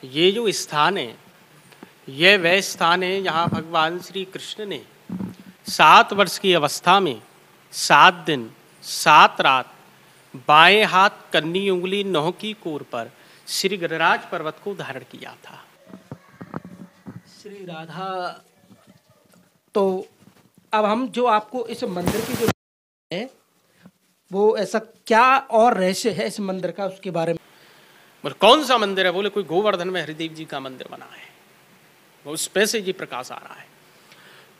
ये जो स्थान है, यह वह स्थान है जहाँ भगवान श्री कृष्ण ने 7 वर्ष की अवस्था में 7 दिन 7 रात बाएं हाथ कन्नी उंगली नौह की कोर पर श्री गिरिराज पर्वत को धारण किया था। श्री राधा। तो अब हम जो आपको इस मंदिर की जो है वो ऐसा क्या और रहस्य है इस मंदिर का, उसके बारे में। बोले कौन सा मंदिर है? बोले कोई गोवर्धन में हरिदेव जी का मंदिर बना है, वो उस पे से ये प्रकाश आ रहा है।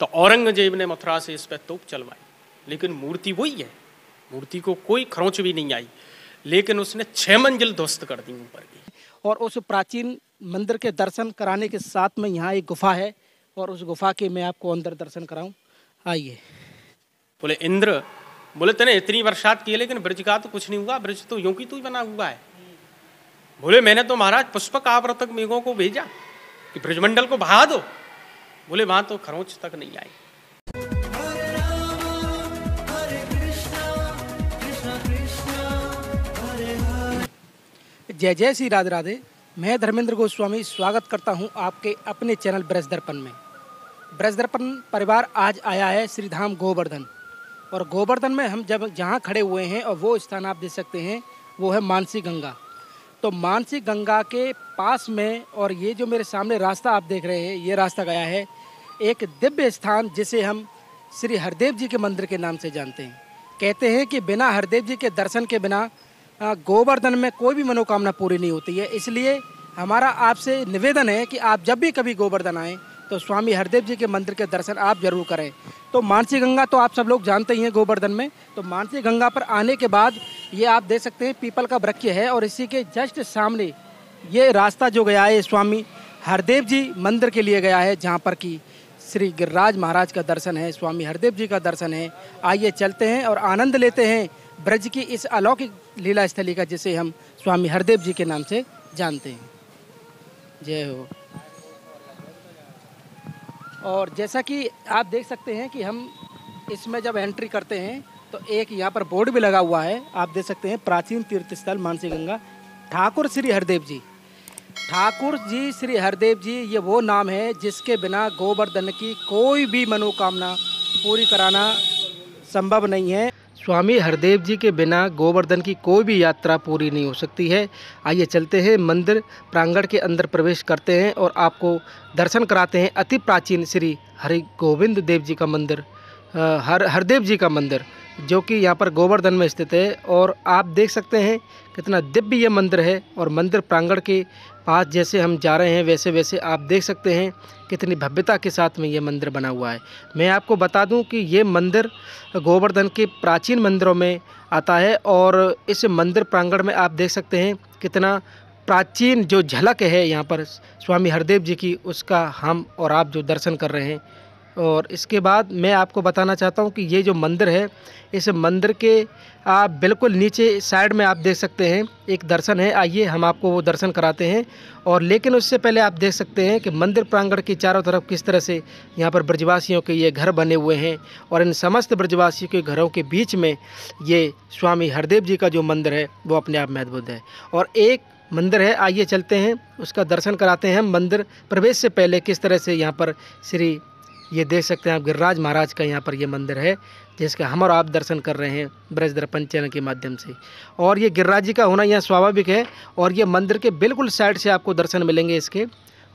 तो औरंगजेब ने मथुरा से इस पर तोप चलवाई, लेकिन मूर्ति वही है, मूर्ति को कोई खरोंच भी नहीं आई, लेकिन उसने 6 मंजिल ध्वस्त कर दी ऊपर की। और उस प्राचीन मंदिर के दर्शन कराने के साथ में यहाँ एक गुफा है और उस गुफा के मैं आपको अंदर दर्शन कराऊं, आइए। बोले इंद्र, बोले तूने इतनी बरसात की है लेकिन ब्रज का तो कुछ नहीं हुआ, ब्रज तो यूं की तू ही बना हुआ है। बोले मैंने तो महाराज पुष्पक आवृतक मेघों को भेजा कि ब्रजमंडल को बहा दो। बोले वहां तो खरोंच तक नहीं आई। जय जय श्री राधे राधे। मैं धर्मेंद्र गोस्वामी स्वागत करता हूं आपके अपने चैनल ब्रज दर्पण में। ब्रज दर्पण परिवार आज आया है श्री धाम गोवर्धन, और गोवर्धन में हम जब जहां खड़े हुए हैं और वो स्थान आप देख सकते हैं वो है मानसी गंगा। तो मानसी गंगा के पास में, और ये जो मेरे सामने रास्ता आप देख रहे हैं, ये रास्ता गया है एक दिव्य स्थान जिसे हम श्री हरदेव जी के मंदिर के नाम से जानते हैं। कहते हैं कि बिना हरदेव जी के दर्शन के बिना गोवर्धन में कोई भी मनोकामना पूरी नहीं होती है। इसलिए हमारा आपसे निवेदन है कि आप जब भी कभी गोवर्धन आएँ तो स्वामी हरदेव जी के मंदिर के दर्शन आप जरूर करें। तो मानसी गंगा तो आप सब लोग जानते ही हैं गोवर्धन में। तो मानसी गंगा पर आने के बाद ये आप देख सकते हैं पीपल का वृक्ष है, और इसी के जस्ट सामने ये रास्ता जो गया है स्वामी हरदेव जी मंदिर के लिए गया है, जहाँ पर कि श्री गिरिराज महाराज का दर्शन है, स्वामी हरदेव जी का दर्शन है। आइए चलते हैं और आनंद लेते हैं ब्रज की इस अलौकिक लीला स्थली का, जिसे हम स्वामी हरदेव जी के नाम से जानते हैं। जय हो। और जैसा कि आप देख सकते हैं कि हम इसमें जब एंट्री करते हैं तो एक यहाँ पर बोर्ड भी लगा हुआ है, आप देख सकते हैं प्राचीन तीर्थ स्थल मानसी गंगा, ठाकुर श्री हरदेव जी। ठाकुर जी श्री हरदेव जी, ये वो नाम है जिसके बिना गोवर्धन की कोई भी मनोकामना पूरी कराना संभव नहीं है। स्वामी हरदेव जी के बिना गोवर्धन की कोई भी यात्रा पूरी नहीं हो सकती है। आइए चलते हैं मंदिर प्रांगण के अंदर प्रवेश करते हैं और आपको दर्शन कराते हैं अति प्राचीन श्री हरि गोविंद देव जी का मंदिर, हरदेव जी का मंदिर, जो कि यहाँ पर गोवर्धन में स्थित है। और आप देख सकते हैं कितना दिव्य ये मंदिर है, और मंदिर प्रांगण के पास जैसे हम जा रहे हैं वैसे वैसे आप देख सकते हैं कितनी भव्यता के साथ में ये मंदिर बना हुआ है। मैं आपको बता दूं कि ये मंदिर गोवर्धन के प्राचीन मंदिरों में आता है, और इस मंदिर प्रांगण में आप देख सकते हैं कितना प्राचीन जो झलक है यहाँ पर स्वामी हरदेव जी की, उसका हम और आप जो दर्शन कर रहे हैं। और इसके बाद मैं आपको बताना चाहता हूँ कि ये जो मंदिर है, इस मंदिर के आप बिल्कुल नीचे साइड में आप देख सकते हैं एक दर्शन है। आइए हम आपको वो दर्शन कराते हैं। और लेकिन उससे पहले आप देख सकते हैं कि मंदिर प्रांगण के चारों तरफ किस तरह से यहाँ पर ब्रजवासियों के ये घर बने हुए हैं, और इन समस्त ब्रजवासियों के घरों के बीच में ये स्वामी हरदेव जी का जो मंदिर है वो अपने आप में अद्भुत है। और एक मंदिर है, आइए चलते हैं उसका दर्शन कराते हैं। मंदिर प्रवेश से पहले किस तरह से यहाँ पर श्री, ये देख सकते हैं आप गिरिराज महाराज का यहाँ पर ये मंदिर है, जिसका हम और आप दर्शन कर रहे हैं ब्रज दर्पण चैनल के माध्यम से। और ये गिरिराज जी का होना यहाँ स्वाभाविक है, और ये मंदिर के बिल्कुल साइड से आपको दर्शन मिलेंगे इसके।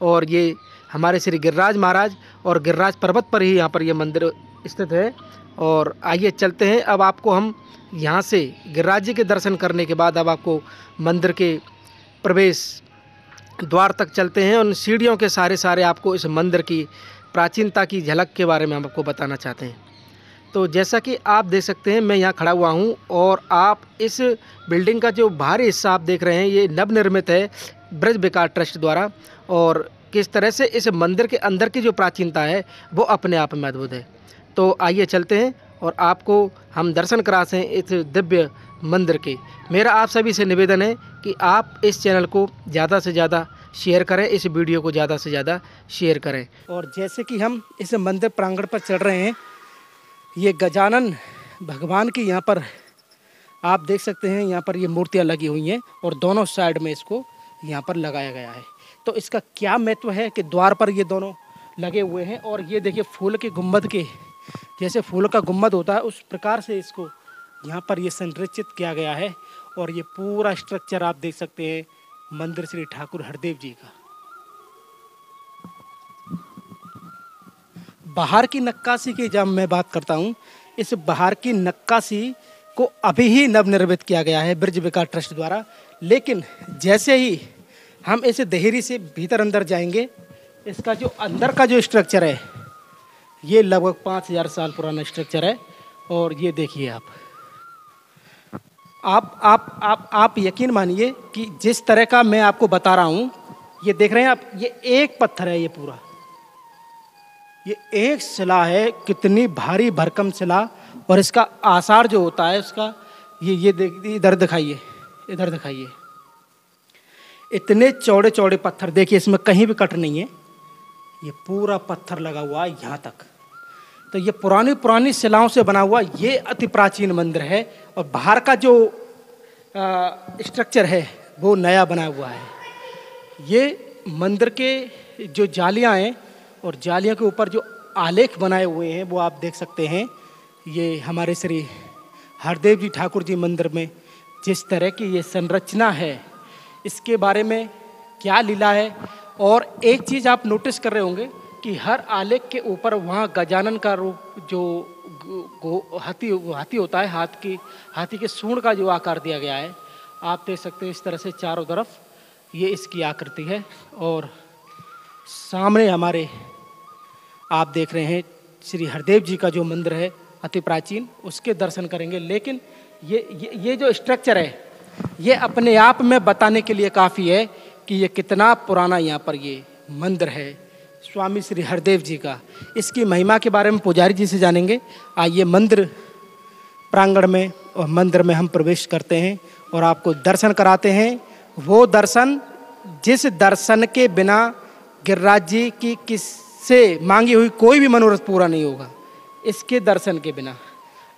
और ये हमारे श्री गिरिराज महाराज और गिरिराज पर्वत पर ही यहाँ पर ये मंदिर स्थित है। और आइए चलते हैं, अब आपको हम यहाँ से गिरिराज जी के दर्शन करने के बाद अब आपको मंदिर के प्रवेश द्वार तक चलते हैं। उन सीढ़ियों के सारे आपको इस मंदिर की प्राचीनता की झलक के बारे में हम आपको बताना चाहते हैं। तो जैसा कि आप देख सकते हैं मैं यहाँ खड़ा हुआ हूँ, और आप इस बिल्डिंग का जो बाहरी हिस्सा आप देख रहे हैं ये नवनिर्मित है ब्रज विकास ट्रस्ट द्वारा। और किस तरह से इस मंदिर के अंदर की जो प्राचीनता है वो अपने आप में अद्भुत है। तो आइए चलते हैं और आपको हम दर्शन कराते हैं इस दिव्य मंदिर के। मेरा आप सभी से निवेदन है कि आप इस चैनल को ज़्यादा से ज़्यादा शेयर करें, इस वीडियो को ज़्यादा से ज़्यादा शेयर करें। और जैसे कि हम इस मंदिर प्रांगण पर चढ़ रहे हैं, ये गजानन भगवान की यहाँ पर आप देख सकते हैं, यहाँ पर ये मूर्तियाँ लगी हुई हैं, और दोनों साइड में इसको यहाँ पर लगाया गया है। तो इसका क्या महत्व है कि द्वार पर ये दोनों लगे हुए हैं। और ये देखिए फूल के गुंबद के, जैसे फूल का गुंबद होता है उस प्रकार से इसको यहाँ पर ये संरचित किया गया है। और ये पूरा स्ट्रक्चर आप देख सकते हैं मंदिर श्री ठाकुर हरदेव जी का। बाहर की नक्काशी की जब मैं बात करता हूँ, इस बाहर की नक्काशी को अभी ही नवनिर्मित किया गया है ब्रज विकास ट्रस्ट द्वारा। लेकिन जैसे ही हम इस देहरी से भीतर अंदर जाएंगे, इसका जो अंदर का जो स्ट्रक्चर है ये लगभग 5000 साल पुराना स्ट्रक्चर है। और ये देखिए आप यकीन मानिए कि जिस तरह का मैं आपको बता रहा हूँ, ये देख रहे हैं आप, ये एक पत्थर है, ये पूरा ये एक शिला है, कितनी भारी भरकम शिला। और इसका आसार जो होता है उसका ये इधर दिखाइए, इधर दिखाइए, इतने चौड़े चौड़े पत्थर देखिए, इसमें कहीं भी कट नहीं है, ये पूरा पत्थर लगा हुआ है यहाँ तक। तो ये पुरानी पुरानी शिलाओं से बना हुआ ये अति प्राचीन मंदिर है। और बाहर का जो स्ट्रक्चर है वो नया बना हुआ है। ये मंदिर के जो जालियाँ हैं और जालियों के ऊपर जो आलेख बनाए हुए हैं वो आप देख सकते हैं। ये हमारे श्री हरदेव जी ठाकुर जी मंदिर में जिस तरह की ये संरचना है, इसके बारे में क्या लीला है। और एक चीज़ आप नोटिस कर रहे होंगे कि हर आलेख के ऊपर वहाँ गजानन का रूप, जो हाथी होता है, हाथी के सूंड का जो आकार दिया गया है, आप देख सकते हैं इस तरह से चारों तरफ ये इसकी आकृति है। और सामने हमारे आप देख रहे हैं श्री हरदेव जी का जो मंदिर है अति प्राचीन, उसके दर्शन करेंगे। लेकिन ये जो स्ट्रक्चर है ये अपने आप में बताने के लिए काफ़ी है कि ये कितना पुराना यहाँ पर ये मंदिर है स्वामी श्री हरदेव जी का। इसकी महिमा के बारे में पुजारी जी से जानेंगे। आइए मंदिर प्रांगण में और मंदिर में हम प्रवेश करते हैं और आपको दर्शन कराते हैं। वो दर्शन जिस दर्शन के बिना गिरिराज जी की किससे मांगी हुई कोई भी मनोरथ पूरा नहीं होगा, इसके दर्शन के बिना।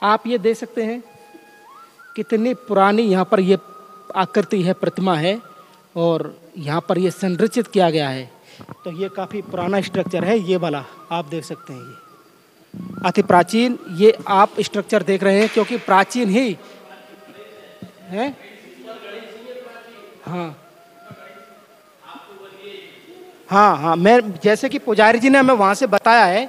आप ये देख सकते हैं कितनी पुरानी यहाँ पर ये आकृति है, प्रतिमा है, और यहाँ पर ये संरचित किया गया है। तो ये काफ़ी पुराना स्ट्रक्चर है, ये वाला आप देख सकते हैं, ये अति प्राचीन ये आप स्ट्रक्चर देख रहे हैं क्योंकि प्राचीन ही है। हाँ, मैं जैसे कि पुजारी जी ने हमें वहाँ से बताया है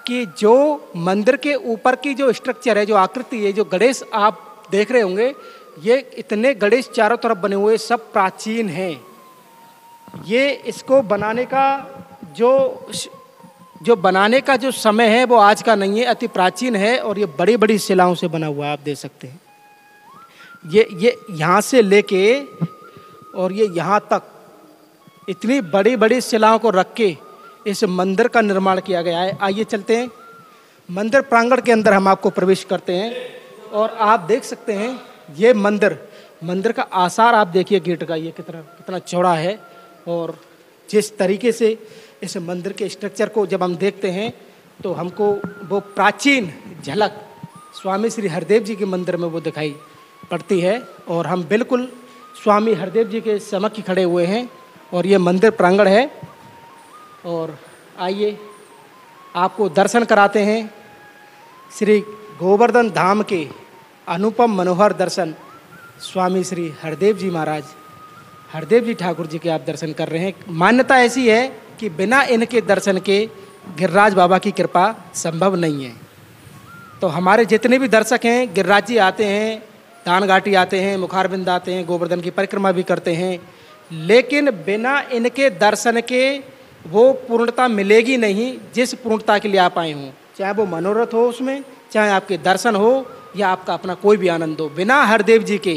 कि जो मंदिर के ऊपर की जो स्ट्रक्चर है, जो आकृति है, जो गणेश आप देख रहे होंगे, ये इतने गणेश चारों तरफ बने हुए सब प्राचीन हैं। ये इसको बनाने का जो बनाने का जो समय है वो आज का नहीं है, अति प्राचीन है। और ये बड़ी बड़ी शिलाओं से बना हुआ है, आप देख सकते हैं। ये यहाँ से लेके और ये यहाँ तक इतनी बड़ी बड़ी शिलाओं को रख के इस मंदिर का निर्माण किया गया है। आइए चलते हैं मंदिर प्रांगण के अंदर, हम आपको प्रवेश करते हैं। और आप देख सकते हैं ये मंदिर का आसार आप देखिए गेट का, ये कितना चौड़ा है। और जिस तरीके से इस मंदिर के स्ट्रक्चर को जब हम देखते हैं तो हमको वो प्राचीन झलक स्वामी श्री हरदेव जी के मंदिर में वो दिखाई पड़ती है। और हम बिल्कुल स्वामी हरदेव जी के समक्ष खड़े हुए हैं और ये मंदिर प्रांगण है। और आइए आपको दर्शन कराते हैं श्री गोवर्धन धाम के अनुपम मनोहर दर्शन स्वामी श्री हरदेव जी महाराज, हरदेव जी ठाकुर जी के आप दर्शन कर रहे हैं। मान्यता ऐसी है कि बिना इनके दर्शन के गिरिराज बाबा की कृपा संभव नहीं है। तो हमारे जितने भी दर्शक हैं, गिरिराज जी आते हैं, दान घाटी आते हैं, मुखारबिंद आते हैं, गोवर्धन की परिक्रमा भी करते हैं, लेकिन बिना इनके दर्शन के वो पूर्णता मिलेगी नहीं जिस पूर्णता के लिए आप आए हों। चाहे वो मनोरथ हो उसमें, चाहे आपके दर्शन हो या आपका अपना कोई भी आनंद हो, बिना हरदेव जी के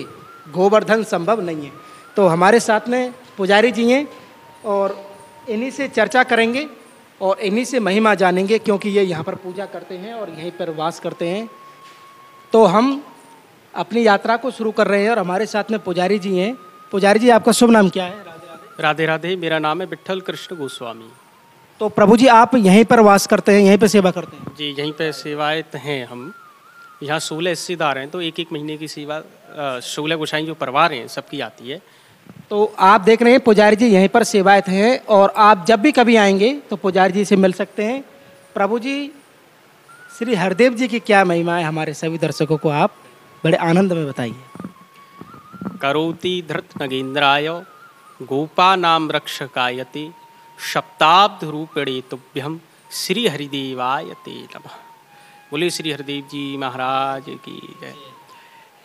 गोवर्धन संभव नहीं है। तो हमारे साथ में पुजारी जी हैं और इन्हीं से चर्चा करेंगे और इन्हीं से महिमा जानेंगे, क्योंकि ये यहाँ पर पूजा करते हैं और यहीं पर वास करते हैं। तो हम अपनी यात्रा को शुरू कर रहे हैं और हमारे साथ में पुजारी जी हैं। पुजारी जी, आपका शुभ नाम क्या है? राधे राधे। मेरा नाम है विट्ठल कृष्ण गोस्वामी। तो प्रभु जी, आप यहीं पर वास करते हैं, यहीं पर सेवा करते हैं? जी, यहीं पे सेवायत हैं हम। यहाँ 16 हिस्सेदार हैं, तो एक महीने की सेवा 16 गोसाई जो परिवार हैं सबकी आती है। तो आप देख रहे हैं पुजारी जी यहीं पर सेवायत हैं और आप जब भी कभी आएंगे तो पुजारी जी से मिल सकते हैं। प्रभु जी, श्री हरदेव जी की क्या महिमा है, हमारे सभी दर्शकों को आप बड़े आनंद में बताइए। करोति धृत नगेन्द्राय गोपानाम रक्षकायते शब्दाब्द रूपिणे तुभ्यम श्री हरिदेवाय ते नमः। बोले श्री हरिदेव जी महाराज की जय।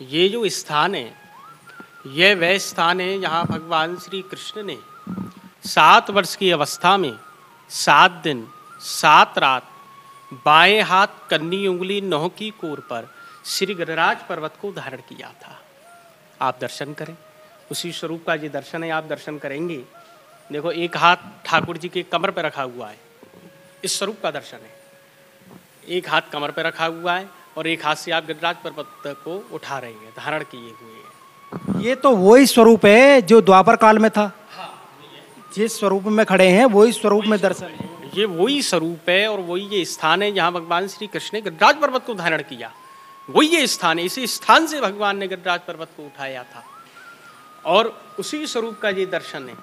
ये जो स्थान है, यह वह स्थान है जहाँ भगवान श्री कृष्ण ने 7 वर्ष की अवस्था में 7 दिन 7 रात बाएं हाथ कन्नी उंगली नौह की कोर पर श्री गिरिराज पर्वत को धारण किया था। आप दर्शन करें, उसी स्वरूप का ये दर्शन है, आप दर्शन करेंगे। देखो, एक हाथ ठाकुर जी के कमर पर रखा हुआ है, इस स्वरूप का दर्शन है। एक हाथ कमर पर रखा हुआ है और एक हाथ से आप गिरिराज पर्वत को उठा रहे हैं, धारण किए हुए हैं। ये तो वही स्वरूप है जो द्वापर काल में था। जिस स्वरूप में खड़े हैं वही स्वरूप में दर्शन है। ये वही स्वरूप है और वही ये स्थान है जहाँ भगवान श्री कृष्ण ने गिरिराज पर्वत को धारण किया। वही ये स्थान है, इसी स्थान से भगवान ने गिरिराज पर्वत को उठाया था और उसी स्वरूप का ये दर्शन है।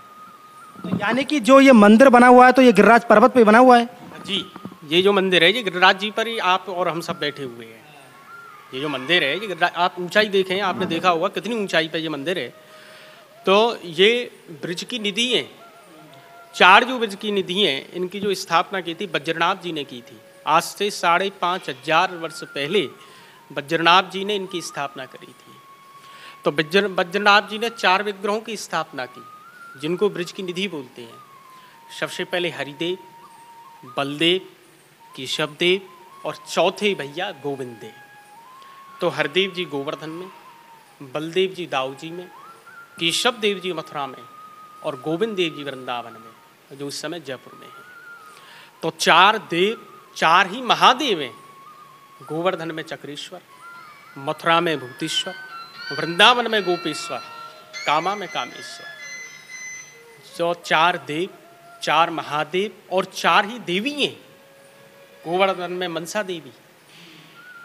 तो यानी कि जो ये मंदिर बना हुआ है तो ये गिरिराज पर्वत पे बना हुआ है जी। ये जो मंदिर है ये गिरिराज जी पर ही आप और हम सब बैठे हुए हैं। ये जो मंदिर है ये गिरिराज, आप ऊंचाई देखें, आपने देखा होगा कितनी ऊंचाई पे ये मंदिर है। तो ये ब्रज की निधि है। 4 जो ब्रज की निधि हैं, इनकी जो स्थापना की थी बज्रनाथ जी ने की थी। आज से 5,500 वर्ष पहले बज्रनाथ जी ने इनकी स्थापना करी थी। तो बज्रनाथ जी ने 4 विग्रहों की स्थापना की जिनको ब्रज की निधि बोलते हैं। सबसे पहले हरिदेव, बलदेव, केशवदेव और चौथे भैया गोविंद देव। तो हरदेव जी गोवर्धन में, बलदेव जी दाऊ जी में, केशव देव जी मथुरा में और गोविंद देव जी वृंदावन में, जो उस समय जयपुर में है। तो 4 देव, 4 ही महादेव हैं। गोवर्धन में चक्रेश्वर, मथुरा में भूतेश्वर, वृंदावन में गोपेश्वर, कामा में कामेश्वर। जो 4 देव, 4 महादेव और 4 ही देवी हैं। गोवर्धन में मनसा देवी,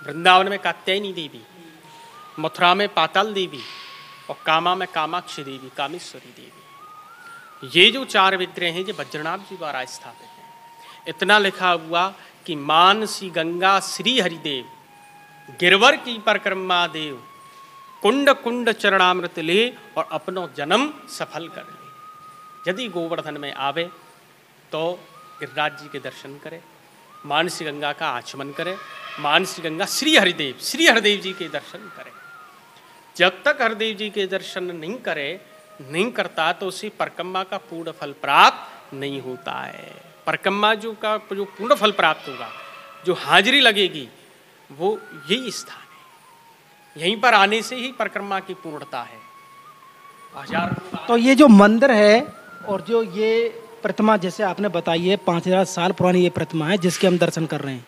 वृंदावन में कात्यायनी देवी, मथुरा में पाताल देवी और कामा में कामाक्षी देवी, कामेश्वरी देवी। ये जो 4 विग्रह हैं ये बज्रनाथ जी द्वारा स्थापित हैं। इतना लिखा हुआ कि मानसी गंगा श्री हरिदेव, गिरवर की परिक्रमा देव, कुंड कुंड चरणामृत ले और अपनो जन्म सफल कर ले। यदि गोवर्धन में आवे तो गिरिराज जी के दर्शन करे, मानसी गंगा का आचमन करे, मानसी गंगा श्री हरिदेव जी के दर्शन करे। जब तक हरदेव जी के दर्शन नहीं करता तो उसे परिक्रमा का पूर्ण फल प्राप्त नहीं होता है। परिक्रमा जो पूर्ण फल प्राप्त होगा, जो हाजिरी लगेगी, वो यही स्थान है। यहीं पर आने से ही परिक्रमा की पूर्णता है। तो ये जो मंदिर है और जो ये प्रतिमा जैसे आपने बताई है 5,000 साल पुरानी ये प्रतिमा है जिसके हम दर्शन कर रहे हैं।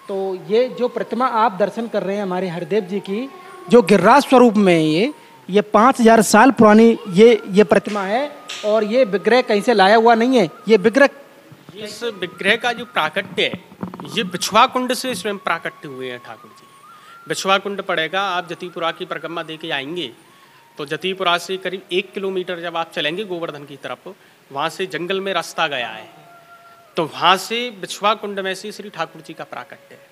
तो ये जो प्रतिमा आप दर्शन कर रहे हैं हमारे हरदेव जी की, जो गिरिराज स्वरूप में है, ये 5,000 साल पुरानी ये प्रतिमा है और ये विग्रह कहीं से लाया हुआ नहीं है। ये विग्रह, इस विग्रह का जो प्राकट्य है ये बिछवा कुंड से स्वयं प्राकट्य हुए हैं ठाकुर जी। बिछवा कुंड पड़ेगा, आप जतीपुरा की परिक्रमा दे के आएंगे तो जतीपुरा से करीब 1 किलोमीटर जब आप चलेंगे गोवर्धन की तरफ, वहाँ से जंगल में रास्ता गया है। तो वहाँ से बिछवा कुंड में से श्री ठाकुर जी का प्राकट्य है।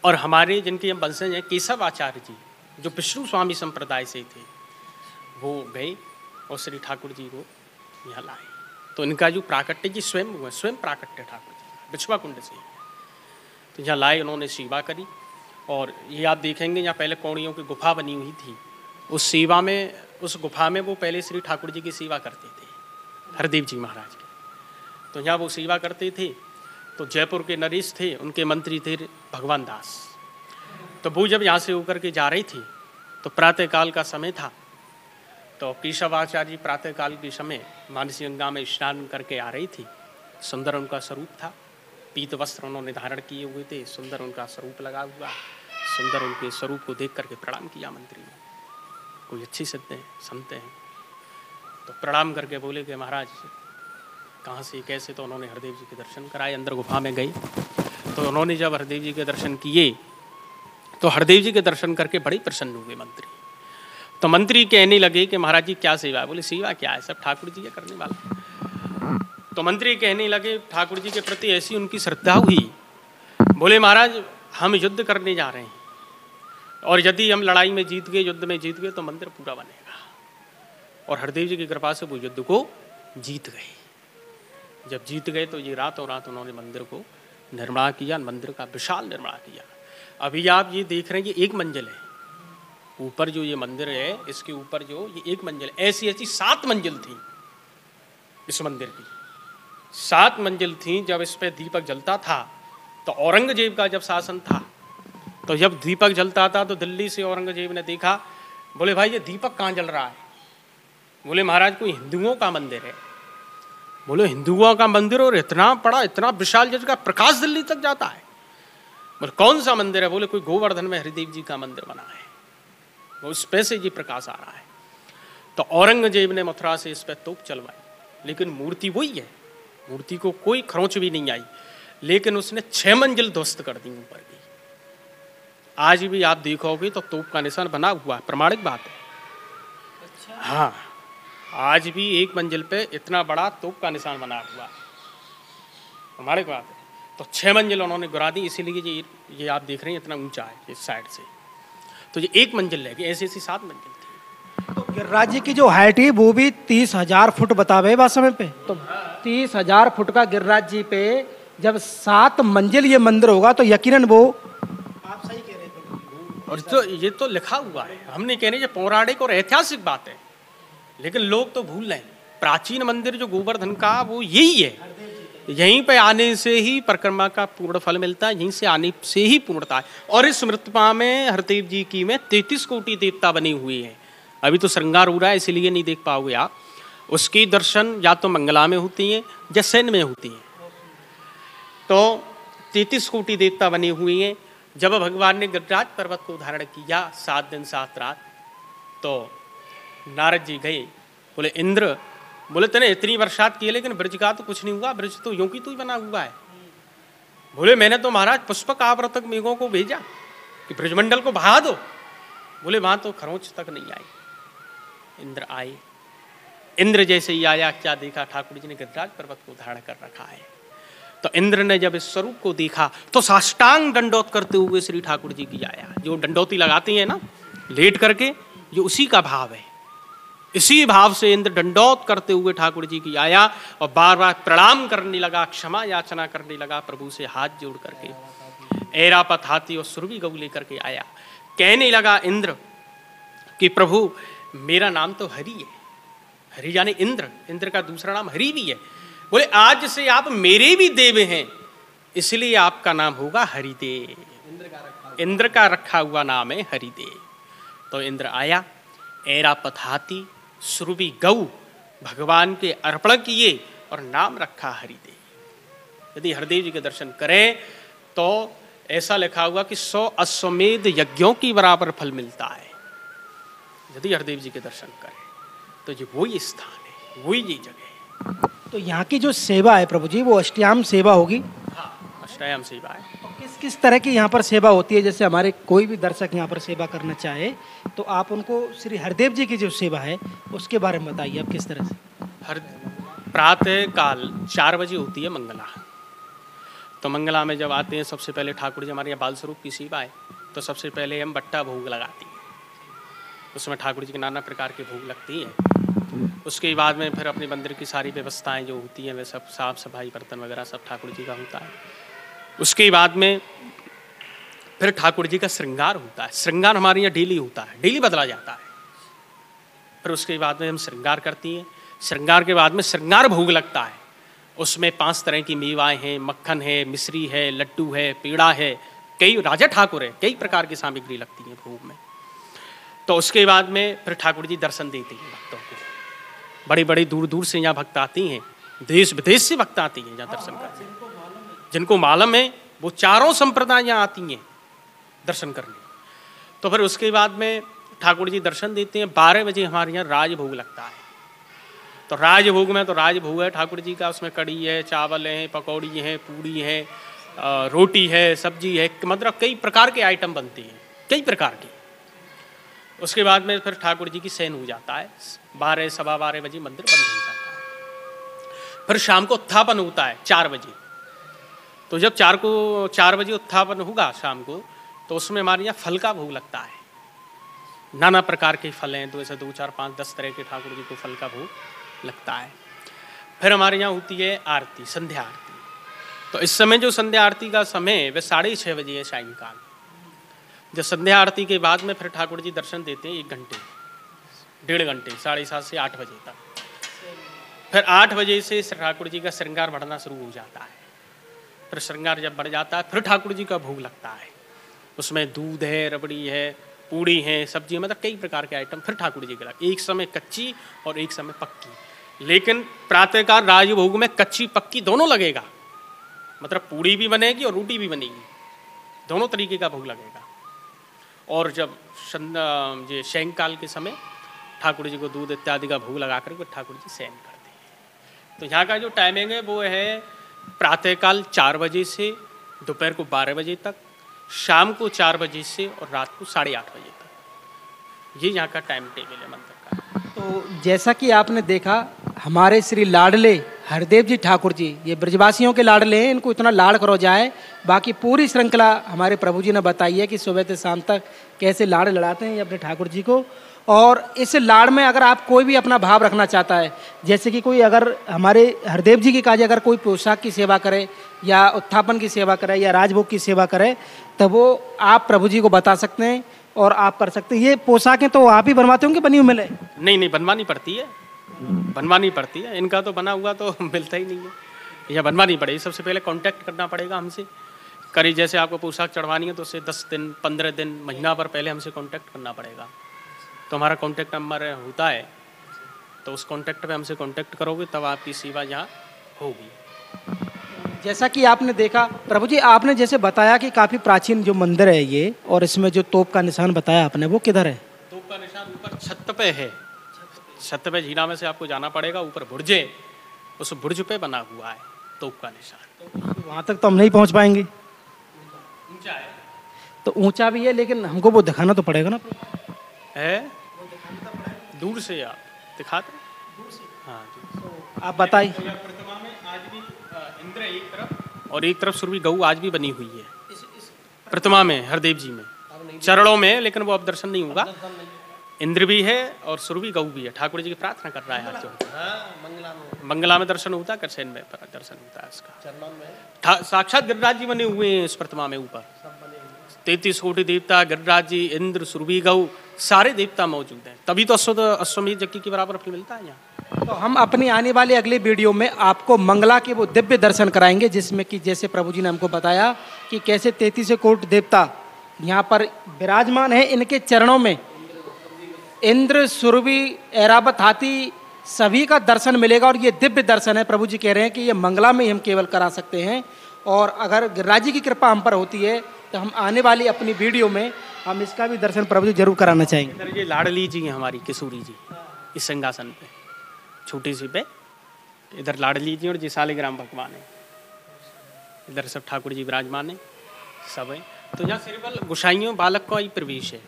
और हमारे जिनके हम वंशज हैं केशव आचार्य जी, जो विष्णु स्वामी संप्रदाय से थे, वो गए और श्री ठाकुर जी को यहाँ लाए। तो इनका जो प्राकट्य जी स्वयं हुआ, स्वयं प्राकट्य ठाकुर जी बिछवा कुंड से। तो यहाँ लाए, उन्होंने सेवा करी। और ये आप देखेंगे यहाँ पहले कौड़ियों की गुफा बनी हुई थी। उस गुफा में वो पहले श्री ठाकुर जी की सेवा करते थे, हरदेव जी महाराज की। तो यहाँ वो सेवा करते थे। तो जयपुर के नरेश थे, उनके मंत्री थे भगवान दास। तो वो जब यहाँ से होकर के जा रही थी तो प्रातःकाल का समय था। तो केशवाचार्य जी प्रातःकाल के समय मानसी गंगा में स्नान करके आ रही थी। सुंदर उनका स्वरूप था, पीत वस्त्र उन्होंने धारण किए हुए थे, सुंदर उनका स्वरूप लगा हुआ। सुंदर उनके स्वरूप को देख करके प्रणाम किया मंत्री ने। कोई अच्छी संत हैं तो प्रणाम करके बोले कि महाराज कहाँ से कैसे। तो उन्होंने हरदेव जी के दर्शन कराए, अंदर गुफा में गई। तो उन्होंने जब हरदेव जी के दर्शन किए तो हरदेव जी के दर्शन करके बड़े प्रसन्न हुए मंत्री। तो मंत्री कहने लगे कि महाराज जी क्या सेवा है? बोले सेवा क्या है, सब ठाकुर जी के करने वाला। तो मंत्री कहने लगे ठाकुर जी के प्रति ऐसी उनकी श्रद्धा हुई, बोले महाराज हम युद्ध करने जा रहे हैं और यदि हम लड़ाई में जीत गए, युद्ध में जीत गए तो मंदिर पूरा बनेगा। और हरदेव जी की कृपा से वो युद्ध को जीत गए। जब जीत गए तो ये रातों रात उन्होंने मंदिर को निर्माण किया, मंदिर का विशाल निर्माण किया। अभी आप ये देख रहे हैं ये एक मंजिल है, ऊपर जो ये मंदिर है इसके ऊपर जो ये एक मंजिल, ऐसी ऐसी 7 मंजिल थी इस मंदिर की, 7 मंजिल थी। जब इस पे दीपक जलता था तो औरंगजेब का जब शासन था, तो जब दीपक जलता था तो दिल्ली से औरंगजेब ने देखा, बोले भाई ये दीपक कहाँ जल रहा है? बोले महाराज कोई हिंदुओं का मंदिर है। बोले हिंदुओं का मंदिर और इतना बड़ा, इतना विशाल, जिसका प्रकाश दिल्ली तक जाता है? बोले कौन सा मंदिर है? बोले कोई गोवर्धन में हरिदेव जी का मंदिर बना है, वो उस पे से जी प्रकाश आ रहा है। तो औरंगजेब ने मथुरा से इस पे तोप चलवाई, लेकिन मूर्ति वही है, मूर्ति को कोई खरोंच भी नहीं आई, लेकिन उसने 6 मंजिल ध्वस्त कर दी ऊपर की। आज भी आप देखोगे तो तोप का निशान बना हुआ है, प्रमाणिक बात है। अच्छा। हाँ, आज भी 1 मंजिल पे इतना बड़ा तोप का निशान बना हुआ, प्रमाणिक बात है। तो 6 मंजिल उन्होंने गिरा दी, इसीलिए ये आप देख रहे हैं इतना ऊंचा है इस साइड से। तो ये 1 मंजिल रह गई, ऐसी ऐसी 7 मंजिल थी। तो गिरिराज जी की जो हाइट है वो भी 30,000 फुट बतावे बात समय पे। तो 30,000 फुट का गिरिराज जी पे जब 7 मंजिल ये मंदिर होगा तो यकीनन वो, आप सही कह रहे थे। और तो ये तो लिखा हुआ है, हमने कह रहे हैं पौराणिक और ऐतिहासिक बात है, लेकिन लोग तो भूल रहे हैं। प्राचीन मंदिर जो गोवर्धन का वो यही है, यहीं पे आने से ही परिक्रमा का पूर्ण फल मिलता है, यहीं से आने से ही पूर्णता है। और इस मृतपा में हरदेव जी की में 33 कोटि देवता बने हुए हैं। अभी तो श्रृंगार हो रहा है इसलिए नहीं देख पाओगे आप। उसकी दर्शन या तो मंगला में होती हैं या सैन में होती हैं। तो 33 कोटि देवता बने हुए हैं। जब भगवान ने गिरिराज पर्वत को धारण किया 7 दिन 7 रात, तो नारद जी गए, बोले इंद्र, बोले तूने इतनी बरसात की है लेकिन ब्रज का तो कुछ नहीं हुआ, ब्रज तो यूं की तू ही बना हुआ है। बोले मैंने तो महाराज पुष्पक आवृतक मेघों को भेजा कि ब्रजमंडल को बहा दो। बोले वहां तो खरोंच तक नहीं आई। इंद्र आए, इंद्र जैसे ही आया क्या देखा, ठाकुर जी ने गिरिराज पर्वत को धारण कर रखा है। तो इंद्र ने जब इस स्वरूप को देखा तो साष्टांग दंडोत करते हुए श्री ठाकुर जी की आया। जो दंडोती लगाती है ना लेट करके, ये उसी का भाव है। इसी भाव से इंद्र दंडोत करते हुए ठाकुर जी की आया और बार बार प्रणाम करने लगा, क्षमा याचना करने लगा प्रभु से हाथ जोड़ करके। ऐरापत हाथी और सुरभि गऊ लेकर के आया। कहने लगा इंद्र कि प्रभु मेरा नाम तो हरि है, हरि यानी इंद्र, इंद्र का दूसरा नाम हरि भी है। बोले आज से आप मेरे भी देव हैं, इसलिए आपका नाम होगा हरिदेव। इंद्र का रखा हुआ नाम है हरिदेव। तो इंद्र आया, ऐरापत हाथी सुरभि गऊ भगवान के अर्पण किए और नाम रखा हरिदेव। यदि हरदेव जी के दर्शन करें तो ऐसा लिखा हुआ कि 100 अश्वमेध यज्ञों की बराबर फल मिलता है। यदि हरदेव जी के दर्शन करें तो ये वही स्थान है, वही ये जगह है। तो यहाँ की जो सेवा है प्रभु जी वो अष्टयाम सेवा होगी? हाँ, अष्टयाम सेवा है। तो किस किस तरह की यहाँ पर सेवा होती है? जैसे हमारे कोई भी दर्शक यहाँ पर सेवा करना चाहे तो आप उनको श्री हरदेव जी की जो सेवा है उसके बारे में बताइए, आप किस तरह से? हर प्रातः काल 4 बजे होती है मंगला। तो मंगला में जब आते हैं सबसे पहले ठाकुर जी हमारे यहाँ बाल स्वरूप की सेवा है, तो सबसे पहले हम बट्टा भोग लगाती हैं। उसमें ठाकुर जी के नाना प्रकार के भोग लगती हैं। उसके बाद में फिर अपने मंदिर की सारी व्यवस्थाएं जो होती हैं वे सब साफ सफाई बर्तन वगैरह सब ठाकुर जी का होता है। उसके बाद में फिर ठाकुर जी का श्रृंगार होता है। श्रृंगार हमारे यहाँ डेली होता है, डेली बदला जाता है। फिर उसके बाद में हम श्रृंगार करती हैं। श्रृंगार के बाद में श्रृंगार भोग लगता है। उसमें 5 तरह की मेवाएं हैं, मक्खन है, मिश्री है, लड्डू है, पेड़ा है, कई राजा ठाकुर है, कई प्रकार की सामग्री लगती है भोग में। तो उसके बाद में फिर ठाकुर जी दर्शन देते हैं भक्तों को। बड़ी बड़ी दूर दूर से यहाँ भक्त आती हैं, देश विदेश से भक्त आती हैं यहाँ दर्शन करने। जिनको मालूम है वो चारों संप्रदाय यहाँ आती हैं दर्शन करने। तो फिर उसके बाद में ठाकुर जी दर्शन देते हैं। 12 बजे हमारे यहाँ राजभोग लगता है। तो राजभोग में तो राजभोग है ठाकुर जी का, उसमें कड़ी है, चावल है, पकौड़ी है, पूड़ी है, रोटी है, सब्जी है, मतलब कई प्रकार के आइटम बनते हैं, कई प्रकार के। उसके बाद में फिर ठाकुर जी की शयन हो जाता है, 12 सवा 12 बजे मंदिर बंद हो जाता है। फिर शाम को उत्थापन होता है 4 बजे। तो जब 4 बजे उत्थापन होगा शाम को, तो उसमें हमारे यहाँ फल का भोग लगता है। नाना प्रकार के फल हैं, तो ऐसे 2, 4, 5, 10 तरह के ठाकुर जी को फल का भोग लगता है। फिर हमारे यहाँ होती है आरती, संध्या आरती। तो इस समय जो संध्या आरती का समय वह 6:30 बजे है सायंकाल। जब संध्या आरती के बाद में फिर ठाकुर जी दर्शन देते हैं 1 घंटे, 1.5 घंटे, 7:30 से 8 बजे तक। फिर 8 बजे से ठाकुर जी का श्रृंगार बढ़ना शुरू हो जाता है। फिर श्रृंगार जब बढ़ जाता है, फिर ठाकुर जी का भोग लगता है। उसमें दूध है, रबड़ी है, पूड़ी है, सब्जी है, मतलब कई प्रकार के आइटम फिर ठाकुर जी के लगे। एक समय कच्ची और एक समय पक्की। लेकिन प्रातःकाल राजभोग में कच्ची पक्की दोनों लगेगा, मतलब पूड़ी भी बनेगी और रोटी भी बनेगी, दोनों तरीके का भोग लगेगा। और जब ये शयनकाल के समय ठाकुर जी को दूध इत्यादि का भोग लगा करके ठाकुर जी शयन करते हैं। तो यहाँ का जो टाइमिंग है वो है प्रातःकाल 4 बजे से दोपहर को 12 बजे तक, शाम को 4 बजे से और रात को 8:30 बजे तक। ये यहाँ का टाइम टेबल है मंदिर का। तो जैसा कि आपने देखा, हमारे श्री लाडले हरदेव जी ठाकुर जी, ये ब्रजवासियों के लाडले हैं, इनको इतना लाड करो जाए। बाकी पूरी श्रृंखला हमारे प्रभु जी ने बताई है कि सुबह से शाम तक कैसे लाड लड़ाते हैं ये अपने ठाकुर जी को। और इस लाड़ में अगर आप कोई भी अपना भाव रखना चाहता है, जैसे कि कोई अगर हमारे हरदेव जी की काज अगर कोई पोशाक की सेवा करे या उत्थापन की सेवा करे या राजभोग की सेवा करे, तो वो आप प्रभु जी को बता सकते हैं और आप कर सकते हैं। ये पोशाकें तो आप ही बनवाते होंगे, बनी हुई मिले? नहीं, बनवानी पड़ती है, बनवानी पड़ती है। इनका तो बना हुआ तो मिलता ही नहीं है, या बनवानी पड़ेगी। सबसे पहले कांटेक्ट करना पड़ेगा हमसे। करीब जैसे आपको पोशाक चढ़वानी है तो उससे 10 दिन, 15 दिन, महीना भर पहले हमसे कांटेक्ट करना पड़ेगा। तो हमारा कांटेक्ट नंबर होता है, तो उस कांटेक्ट पे हमसे कांटेक्ट करोगे तब आपकी सेवा यहाँ होगी। जैसा कि आपने देखा प्रभु जी, आपने जैसे बताया कि काफ़ी प्राचीन जो मंदिर है ये, और इसमें जो तोप का निशान बताया आपने, वो किधर है? तोप का निशान ऊपर छत पे है। छत पे झीना में से आपको जाना पड़ेगा, ऊपर बुर्ज है, उस बुर्ज पे बना हुआ है तोप का निशान। वहाँ तक तो हम नहीं पहुँच पाएंगे, ऊंचा है। तो ऊंचा भी है, लेकिन हमको वो दिखाना तो पड़ेगा ना। है दूर से आप दिखाते? हाँ जी। आप बताइए। प्रतिमा में आज भी इंद्र एक तरफ और एक तरफ सुरभि गऊ आज भी बनी हुई है प्रतिमा में, हरदेव जी में चरणों में, लेकिन वो अब दर्शन नहीं होगा। इंद्र भी है और सुरभि गऊ भी है। ठाकुर जी की प्रार्थना कर रहा है आज जो मंगला में दर्शन होता है, करसेन में दर्शन होता है इसका। साक्षात गिरिराज जी बने हुए हैं इस प्रतिमा में ऊपर। 33 कोटि देवता, गिरिराज जी, इंद्र, सुरभि गऊ, सारे देवता मौजूद हैं। तभी तो अश्वमेध यज्ञ के बराबर फल मिलता है यहाँ। तो हम अपनी आने वाले अगले वीडियो में आपको मंगला के वो दिव्य दर्शन कराएंगे, जिसमें कि जैसे प्रभु जी ने हमको बताया कि कैसे 33 कोटि देवता यहाँ पर विराजमान है। इनके चरणों में इंद्र, सुरभि, ऐरावत, हाथी सभी का दर्शन मिलेगा। और ये दिव्य दर्शन है, प्रभु जी कह रहे हैं कि ये मंगला में ही हम केवल करा सकते हैं। और अगर गिरिराज जी की कृपा हम पर होती है तो हम आने वाली अपनी वीडियो में हम इसका भी दर्शन प्रभु जी जरूर कराना चाहेंगे। इधर ये लाडली जी हैं हमारी, किशोरी जी, इस सिंहासन पे छोटी सी पे, इधर लाडली जी और जी शालिग्राम भगवान है। इधर सब ठाकुर जी विराजमान है, सब है। तो यहाँ सिर्फ गोसाइयों बालक का ही प्रवेश है।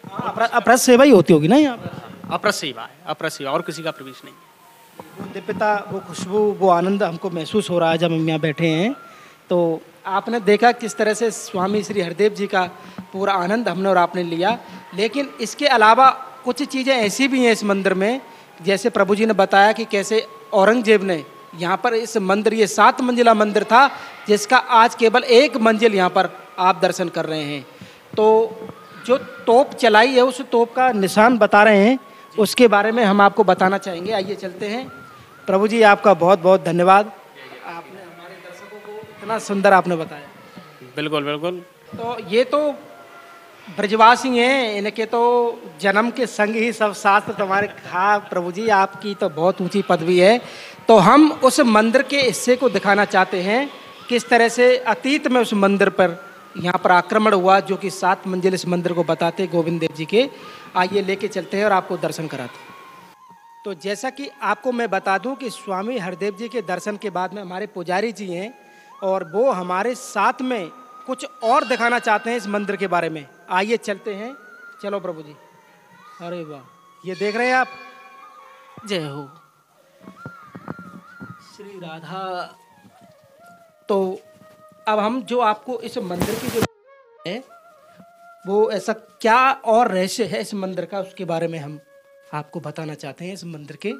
अप्रस सेवा ही होती होगी ना यहाँ पर? अप्रस सेवा है, अप्रस सेवा, और किसी का प्रवेश नहीं है। वो दिव्यता, वो खुशबू, वो आनंद हमको महसूस हो रहा है जब हम यहाँ बैठे हैं। तो आपने देखा किस तरह से स्वामी श्री हरदेव जी का पूरा आनंद हमने और आपने लिया। लेकिन इसके अलावा कुछ चीज़ें ऐसी भी हैं इस मंदिर में, जैसे प्रभु जी ने बताया कि कैसे औरंगजेब ने यहाँ पर इस मंदिर, ये 7 मंजिला मंदिर था, जिसका आज केवल 1 मंजिल यहाँ पर आप दर्शन कर रहे हैं। तो जो तोप चलाई है, उस तोप का निशान बता रहे हैं, उसके बारे में हम आपको बताना चाहेंगे। आइए चलते हैं। प्रभु जी, आपका बहुत बहुत धन्यवाद, आपने हमारे दर्शकों को इतना सुंदर आपने बताया। बिल्कुल बिल्कुल। तो ये तो ब्रजवासी हैं, इनके तो जन्म के संग ही सब शास्त्र तुम्हारे। हाँ प्रभु जी, आपकी तो बहुत ऊंची पदवी है। तो हम उस मंदिर के हिस्से को दिखाना चाहते हैं, किस तरह से अतीत में उस मंदिर पर यहाँ पर आक्रमण हुआ, जो कि 7 मंजिल इस मंदिर को बताते गोविंद देव जी के। आइए लेके चलते हैं और आपको दर्शन कराते हैं। तो जैसा कि आपको मैं बता दूं कि स्वामी हरदेव जी के दर्शन के बाद में हमारे पुजारी जी हैं, और वो हमारे साथ में कुछ और दिखाना चाहते हैं इस मंदिर के बारे में। आइए चलते हैं। चलो प्रभु जी। अरे वाह, ये देख रहे हैं आप, जय हो श्री राधा। तो अब हम जो आपको इस मंदिर की जो है वो ऐसा क्या और रहस्य है इस मंदिर का, उसके बारे में हम आपको बताना चाहते हैं। इस मंदिर के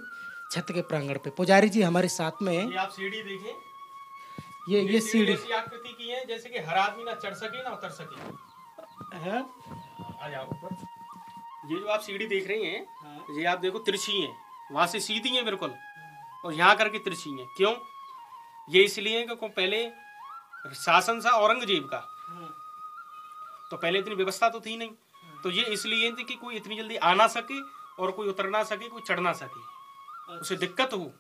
छत के प्रांगण पे पुजारी जी हमारे साथ में हैं। ये आप सीढ़ी देखें, ये सीढ़ी ऐसी आकृति की है जैसे कि हर आदमी ना चढ़ सके ना उतर सके है। आ जाओ ऊपर। ये जो आप सीढ़ी देख रही हैं, हाँ। ये आप देखो तिरछी है, वहां से सीधी है बिल्कुल, और यहाँ करके तिरछी है। क्यों? ये इसलिए कि पहले शासन था औरंगजेब का, तो पहले इतनी व्यवस्था तो थी नहीं, तो ये इसलिए थी कि कोई इतनी जल्दी आ ना सके और कोई उतर ना सके, कोई चढ़ ना सके, उसे दिक्कत हो।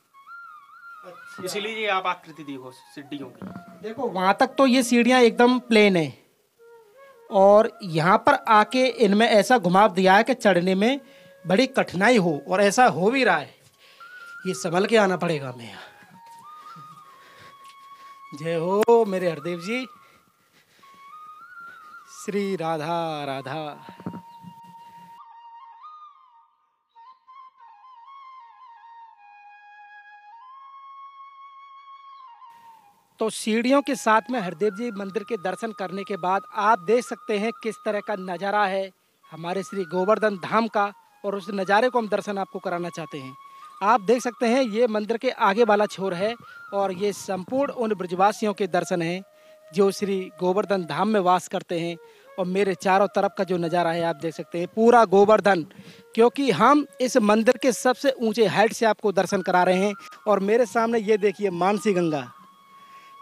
अच्छा। इसीलिए ये आप आकृति देखो सीढ़ियों की। देखो वहां तक तो ये सीढ़ियां एकदम प्लेन है, और यहाँ पर आके इनमें ऐसा घुमाव दिया है कि चढ़ने में बड़ी कठिनाई हो, और ऐसा हो भी रहा है। ये संभल के आना पड़ेगा हमें यहाँ। जय हो मेरे हरदेव जी, श्री राधा राधा। तो सीढ़ियों के साथ में हरदेव जी मंदिर के दर्शन करने के बाद आप देख सकते हैं किस तरह का नज़ारा है हमारे श्री गोवर्धन धाम का, और उस नज़ारे को हम दर्शन आपको कराना चाहते हैं। आप देख सकते हैं ये मंदिर के आगे वाला छोर है, और ये संपूर्ण उन ब्रजवासियों के दर्शन हैं जो श्री गोवर्धन धाम में वास करते हैं। और मेरे चारों तरफ का जो नज़ारा है आप देख सकते हैं, पूरा गोवर्धन, क्योंकि हम इस मंदिर के सबसे ऊंचे हाइट से आपको दर्शन करा रहे हैं। और मेरे सामने ये देखिए मानसी गंगा,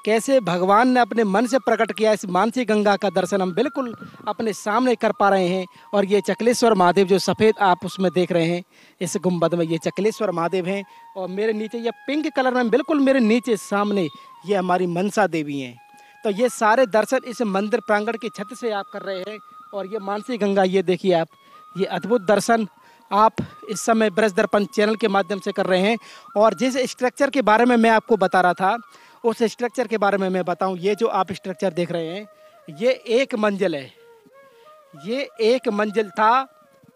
कैसे भगवान ने अपने मन से प्रकट किया। इस मानसी गंगा का दर्शन हम बिल्कुल अपने सामने कर पा रहे हैं। और ये चकलेश्वर महादेव जो सफ़ेद आप उसमें देख रहे हैं इस गुंबद में, ये चकलेश्वर महादेव हैं। और मेरे नीचे ये पिंक कलर में बिल्कुल मेरे नीचे सामने ये हमारी मनसा देवी हैं। तो ये सारे दर्शन इस मंदिर प्रांगण की छत से आप कर रहे हैं। और ये मानसी गंगा, ये देखिए आप, ये अद्भुत दर्शन आप इस समय ब्रज दर्पण चैनल के माध्यम से कर रहे हैं। और जिस स्ट्रक्चर के बारे में मैं आपको बता रहा था, उस स्ट्रक्चर के बारे में मैं बताऊं। ये जो आप स्ट्रक्चर देख रहे हैं ये एक मंजिल है, ये एक मंजिल था,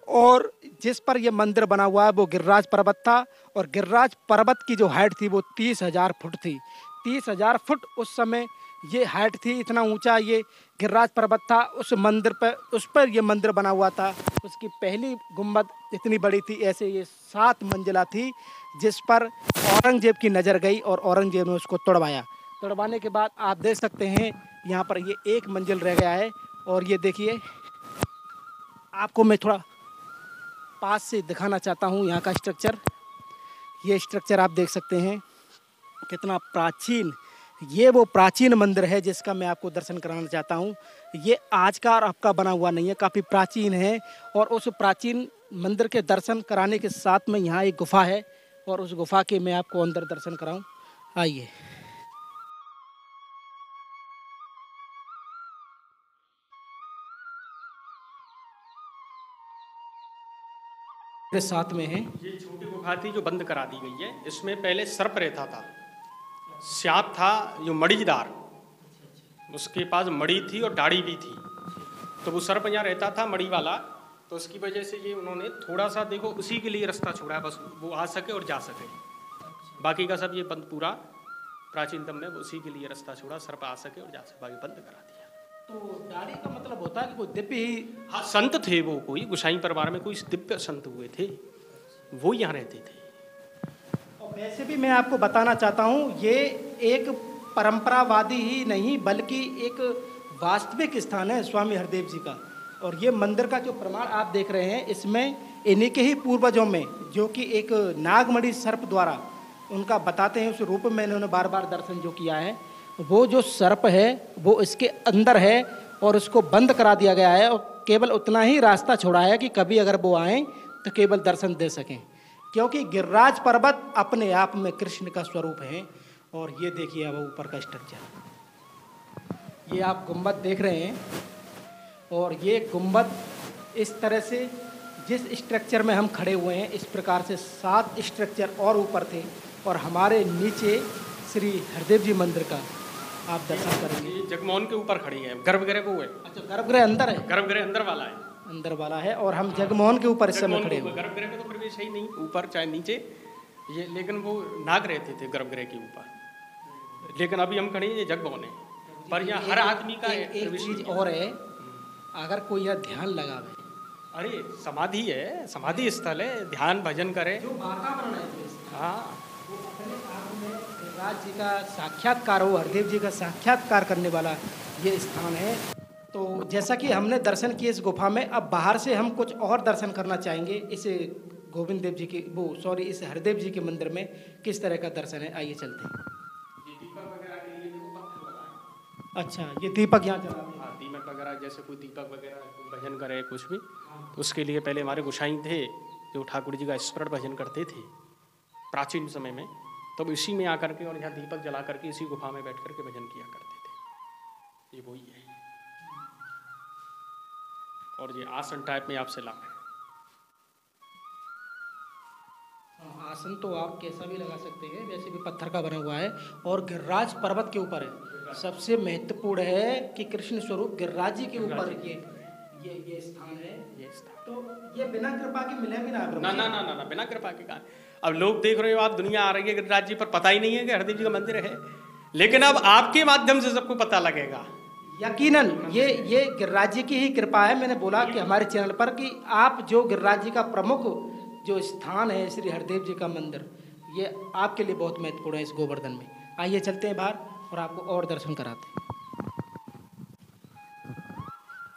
और जिस पर ये मंदिर बना हुआ है वो गिरिराज पर्वत था। और गिरिराज पर्वत की जो हाइट थी वो 30,000 फुट थी। 30,000 फुट उस समय ये हाइट थी, इतना ऊंचा ये गिरिराज पर्वत था। उस मंदिर पर, उस पर ये मंदिर बना हुआ था। उसकी पहली गुंबद इतनी बड़ी थी, ऐसे ये 7 मंजिला थी, जिस पर औरंगजेब की नज़र गई और औरंगजेब ने उसको तोड़वाया। तोड़वाने के बाद आप देख सकते हैं यहाँ पर ये एक मंजिल रह गया है। और ये देखिए, आपको मैं थोड़ा पास से दिखाना चाहता हूँ यहाँ का स्ट्रक्चर। ये स्ट्रक्चर आप देख सकते हैं कितना प्राचीन, ये वो प्राचीन मंदिर है जिसका मैं आपको दर्शन कराना चाहता हूँ। ये आज का और आपका बना हुआ नहीं है, काफ़ी प्राचीन है। और उस प्राचीन मंदिर के दर्शन कराने के साथ में यहाँ एक गुफा है, और उस गुफा के मैं आपको अंदर दर्शन कराऊं। आइए। मेरे साथ में है, ये छोटी गुफा थी जो बंद करा दी गई है। इसमें पहले सर्प रहता था, सांप था जो मड़ीदार, उसके पास मड़ी थी और दाढ़ी भी थी। तो वो सर्प यहाँ रहता था मड़ी वाला, तो उसकी वजह से ये उन्होंने थोड़ा सा, देखो उसी के लिए रास्ता छोड़ा है, बस वो आ सके और जा सके। बाकी का सब ये बंद पूरा प्राचीनतम में उसी के लिए रास्ता छोड़ा, सर्प आ सके और जा सके, बाकी बंद करा दिया। तो दाढ़ी का मतलब होता है कि कोई दिव्य ही, हाँ संत थे वो, कोई गोसाई परिवार में कोई दिव्य संत हुए थे, वो यहाँ रहते थे। और वैसे भी मैं आपको बताना चाहता हूँ ये एक परंपरावादी ही नहीं बल्कि एक वास्तविक स्थान है स्वामी हरदेव जी का। और ये मंदिर का जो प्रमाण आप देख रहे हैं, इसमें इन्हीं के ही पूर्वजों में, जो कि एक नागमणि सर्प द्वारा उनका बताते हैं, उस रूप में इन्होंने बार बार दर्शन जो किया है, वो जो सर्प है वो इसके अंदर है और उसको बंद करा दिया गया है। और केवल उतना ही रास्ता छोड़ा है कि कभी अगर वो आएँ तो केवल दर्शन दे सकें, क्योंकि गिरिराज पर्वत अपने आप में कृष्ण का स्वरूप है। और ये देखिए अब ऊपर का स्ट्रक्चर, ये आप गुंबद देख रहे हैं, और ये गुंबद इस तरह से जिस स्ट्रक्चर में हम खड़े हुए हैं, इस प्रकार से 7 स्ट्रक्चर और ऊपर थे। और हमारे नीचे श्री हरदेव जी मंदिर का आप दर्शन करेंगे। जगमोहन के ऊपर खड़ी है, गर्भगृह वो है। अच्छा, गर्भगृह अंदर है? गर्भगृह अंदर वाला है। अंदर वाला है और हम जगमोहन के ऊपर इस समय खड़े हैं। गर्भगृह में तो प्रवेश है ही नहीं, ऊपर चाहे नीचे ये, लेकिन वो नाग रहते थे गर्भगृह के ऊपर, लेकिन अभी हम खड़े हैं ये जगमोहन है, पर यहाँ हर आदमी का एक चीज और है, अगर कोई यह ध्यान लगावे, अरे समाधि है, समाधि स्थल है, ध्यान भजन करे, जो वातावरण है हाँ वो अपने आप में गिरिराज जी का साक्षात्कार हो, हरदेव जी का साक्षात्कार करने वाला ये स्थान है। तो जैसा कि हमने दर्शन किए इस गुफा में, अब बाहर से हम कुछ और दर्शन करना चाहेंगे इस गोविंद देव जी के इस हरदेव जी के मंदिर में किस तरह का दर्शन है, आइए चलते हैं। ये दीपक वगैरह के लिए देखो पत्थर लगा है। अच्छा, ये दीपक यहाँ जलाते हैं? हाँ, दीपक वगैरह जैसे कोई दीपक वगैरह कोई भजन करे कुछ भी, तो उसके लिए पहले हमारे गोसाई थे जो ठाकुर जी का स्मरण भजन करते थे प्राचीन समय में, तब इसी में आकर के और यहाँ दीपक जला करके इसी गुफा में बैठ करके भजन किया करते थे। ये वही है, और ये आसन टाइप में आपसे लाभ है। आसन तो आप कैसा भी लगा सकते हैं, वैसे भी पत्थर का बना हुआ है और गिरिराज पर्वत के ऊपर है। सबसे महत्वपूर्ण है कि कृष्ण स्वरूप गिरिराज जी के ऊपर ये स्थान है। ये स्थान तो ये बिना कृपा के मिले भी ना? ना ना ना ना ना, बिना कृपा के कहा। अब लोग देख रहे हो, आप दुनिया आ रही है गिरिराज जी पर, पता ही नहीं है कि हरदेव जी का मंदिर है, लेकिन अब आपके माध्यम से सबको पता लगेगा। यकीनन ये गिरिराज जी की ही कृपा है। मैंने बोला कि हमारे चैनल पर कि आप जो गिरिराज जी का प्रमुख जो स्थान है श्री हरदेव जी का मंदिर, ये आपके लिए बहुत महत्वपूर्ण है इस गोवर्धन में। आइए चलते हैं बाहर और आपको और दर्शन कराते हैं।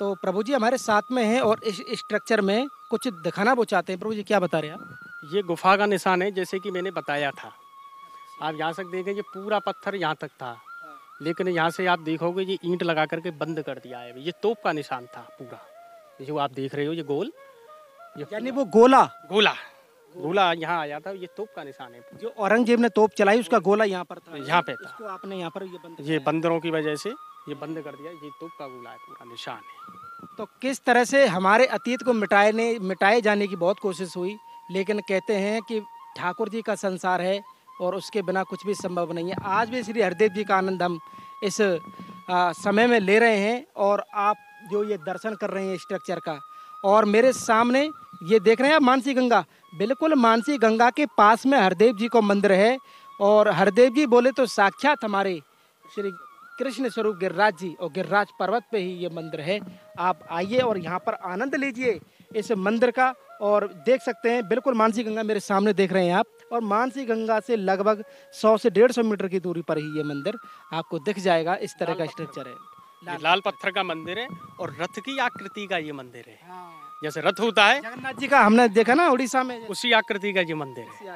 तो प्रभु जी हमारे साथ में हैं और इस स्ट्रक्चर में कुछ दिखाना वो चाहते हैं। प्रभु जी क्या बता रहे हैं आप? ये गुफा का निशान है, जैसे कि मैंने बताया था। आप यहाँ से देखें, ये पूरा पत्थर यहाँ तक था, लेकिन यहाँ से आप देखोगे ये ईंट लगा करके बंद कर दिया है। ये तोप का निशान था पूरा, जो आप देख रहे हो ये गोल, यानी वो गोला यहाँ आया था, ये तोप का निशान है। जो औरंगजेब ने तोप चलाई उसका गोला यहाँ पर था, यहाँ पे था। इसको आपने यहाँ पर ये बंदरों की वजह से ये बंद कर दिया, ये तोप का गोला है, पूरा निशान है। तो किस तरह से हमारे अतीत को मिटाए जाने की बहुत कोशिश हुई, लेकिन कहते हैं कि ठाकुर जी का संसार है और उसके बिना कुछ भी संभव नहीं है। आज भी श्री हरदेव जी का आनंद हम इस समय में ले रहे हैं और आप जो ये दर्शन कर रहे हैं स्ट्रक्चर का, और मेरे सामने ये देख रहे हैं आप मानसी गंगा, बिल्कुल मानसी गंगा के पास में हरदेव जी को मंदिर है। और हरदेव जी बोले तो साक्षात हमारे श्री कृष्ण स्वरूप गिरिराज जी, और गिरिराज पर्वत पे ही ये मंदिर है। आप आइए और यहाँ पर आनंद लीजिए इस मंदिर का। और देख सकते हैं बिल्कुल मानसी गंगा मेरे सामने देख रहे हैं आप, और मानसी गंगा से लगभग 100 से 150 मीटर की दूरी पर ही ये मंदिर आपको दिख जाएगा। इस तरह का स्ट्रक्चर है, ये लाल पत्थर का मंदिर है और रथ की आकृति का ये मंदिर है। जैसे रथ होता है जगन्नाथ जी का हमने देखा ना उड़ीसा में, उसी आकृति का ये मंदिर है,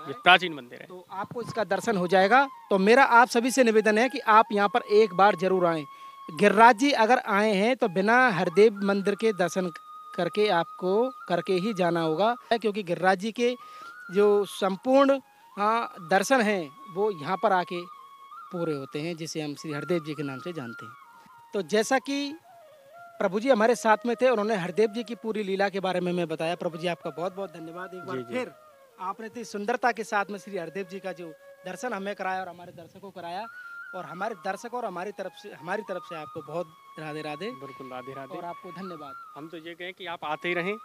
ये प्राचीन मंदिर है। तो आपको इसका दर्शन हो जाएगा। तो मेरा आप सभी से निवेदन है कि आप यहाँ पर एक बार जरूर आएं। गिरिराज जी अगर आए हैं तो बिना हरदेव मंदिर के दर्शन करके आपको करके ही जाना होगा, क्योंकि गिरिराज जी के जो संपूर्ण दर्शन हैं वो यहाँ पर आके पूरे होते हैं, जिसे हम श्री हरदेव जी के नाम से जानते हैं। तो जैसा कि प्रभु जी हमारे साथ में थे, उन्होंने हरदेव जी की पूरी लीला के बारे में बताया। प्रभु जी आपका बहुत बहुत धन्यवाद। एक बार फिर आपने इतनी सुंदरता के साथ में श्री हरदेव जी का जो दर्शन हमें कराया और हमारे दर्शकों को कराया, और हमारे दर्शकों और हमारी तरफ से आपको बहुत राधे राधे। बिल्कुल राधे राधे, और आपको धन्यवाद। हम तो ये कहें कि आप आते ही रहें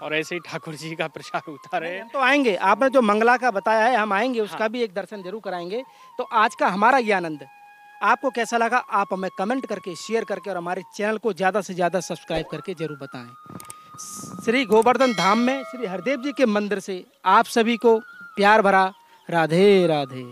और ऐसे ही ठाकुर जी का प्रचार होता रहे। हम तो आएंगे, आपने जो मंगला का बताया है हम आएंगे, उसका भी एक दर्शन जरूर कराएंगे। तो आज का हमारा ये आनंद आपको कैसा लगा, आप हमें कमेंट करके, शेयर करके और हमारे चैनल को ज़्यादा से ज़्यादा सब्सक्राइब करके जरूर बताएं। श्री गोवर्धन धाम में श्री हरदेव जी के मंदिर से आप सभी को प्यार भरा राधे राधे।